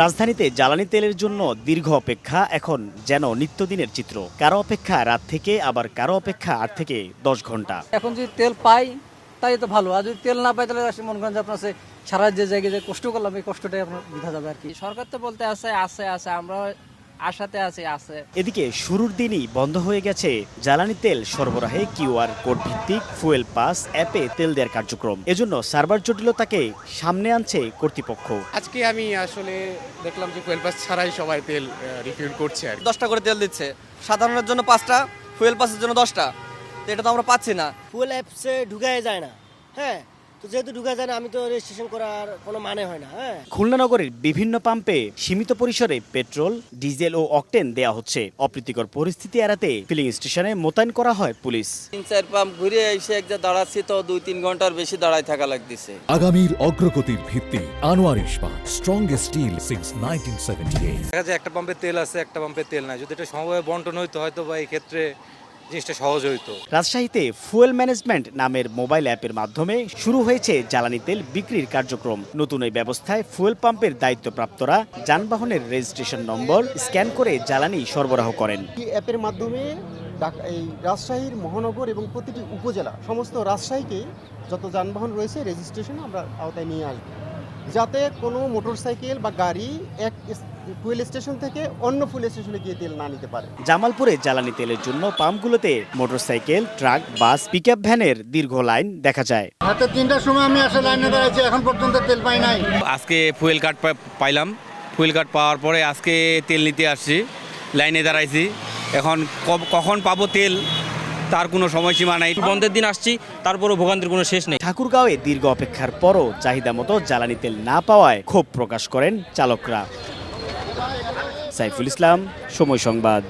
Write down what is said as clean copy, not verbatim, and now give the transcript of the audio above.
রাজধানীতে জ্বালানি তেলের জন্য দীর্ঘ অপেক্ষা এখন যেন নিত্যদিনের চিত্র। কারো অপেক্ষা রাত থেকে, আবার কারো অপেক্ষা 8 থেকে 10 ঘন্টা। এখন যদি তেল পাই তাই তো ভালো, আর যদি তেল না পাই তাহলে মনে করেন যে আপনার সারা যে জায়গায় যে কষ্ট করলাম এই কষ্টটাই আপনার বৃথা যাবে আর কি। সরকার তো বলতে আছে আমরা আশাতে আছে। এদিকে শুরুর দিনই বন্ধ হয়ে গেছে জ্বালানি তেল সরবরাহে কিউআর কোড ভিত্তিক ফুয়েল পাস অ্যাপে তেল দেওয়ার কার্যক্রম। এজন্য সার্ভার জটিলতাকে সামনে আনছে কর্তৃপক্ষ। আজকে আমি আসলে দেখলাম যে ফুয়েল পাস ছাড়াই সবাই তেল রিফিল করছে আর 10টা করে তেল দিচ্ছে, সাধারণের জন্য 5টা, ফুয়েল পাসের জন্য 10টা। তো এটা তো আমরা পাচ্ছি না। ফুয়েল অ্যাপসে ঢুকায় যায় না। হ্যাঁ, তো যেহেতু ঢুকা যায় না, আমি তো রেজিস্ট্রেশন করার কোনো মানে হয় না। হ্যাঁ, খুলনা নগরের বিভিন্ন পাম্পে সীমিত পরিসরে পেট্রোল, ডিজেল ও অকটেন দেয়া হচ্ছে। অপ্রীতিকর পরিস্থিতি এড়াতে ফিলিং স্টেশনে মোতায়েন করা হয় পুলিশ। 3-4 পাম্প ঘুরে এসে এক জায়গায় দাঁড়াচ্ছি তো 2-3 ঘন্টার বেশি দাঁড়ায় থাকা লাগতেছে। আগামীর অগ্রগতির ভিত্তি আনোয়ার ইস্পাত, স্ট্রংগেস্ট স্টিল সিন্স 1978। দেখা যায় একটা পাম্পে তেল আছে, একটা পাম্পে তেল নাই। যদি এটা সমভাবে বন্টন হইতো হয়তো বা এই ক্ষেত্রে জিনিসটা সহজ হইতো। রাজশাহীতে ফুয়েল ম্যানেজমেন্ট নামের মোবাইল অ্যাপের মাধ্যমে শুরু হয়েছে জ্বালানি তেল বিক্রির কার্যক্রম। নতুন এই ব্যবস্থায় ফুয়েল পাম্পের দায়িত্বপ্রাপ্তরা যানবাহনের রেজিস্ট্রেশন নম্বর স্ক্যান করে জ্বালানি সরবরাহ করেন। এই অ্যাপের মাধ্যমে এই রাজশাহীর মহানগর এবং প্রতিটি উপজেলা সমস্ত রাজশাহীকে যত যানবাহন রয়েছে রেজিস্ট্রেশন আমরা আওতায় নিয়ে আসবো, যাতে কোনো মোটরসাইকেল বা গাড়ি এক ফুয়েল স্টেশন থেকে অন্য ফুয়েল স্টেশনে গিয়ে তেল না নিতে পারে। জামালপুরে জ্বালানি তেলের জন্য পাম্পগুলোতে মোটরসাইকেল, ট্রাক, বাস, পিকআপ ভ্যানের দীর্ঘ লাইন দেখা যায়। রাতে 3টার সময় আমি আসলে লাইনে দাঁড়াইছি, এখন পর্যন্ত তেল পাই নাই। আজকে ফুয়েল কার্ড পাইলাম। ফুয়েল কার্ড পাওয়ার পরে আজকে তেল নিতে আসছি, লাইনে দাঁড়াইছি। এখন কখন পাবো তেল তার কোনো সময়সীমা নাই। বন্ধের দিন আসছি, তারপরও ভোগান্তির কোনো শেষ নেই। ঠাকুরগাঁওয়ে দীর্ঘ অপেক্ষার পরও চাহিদা মতো জ্বালানি তেল না পাওয়ায় ক্ষোভ প্রকাশ করেন চালকরা। সাইফুল ইসলাম, সময় সংবাদ।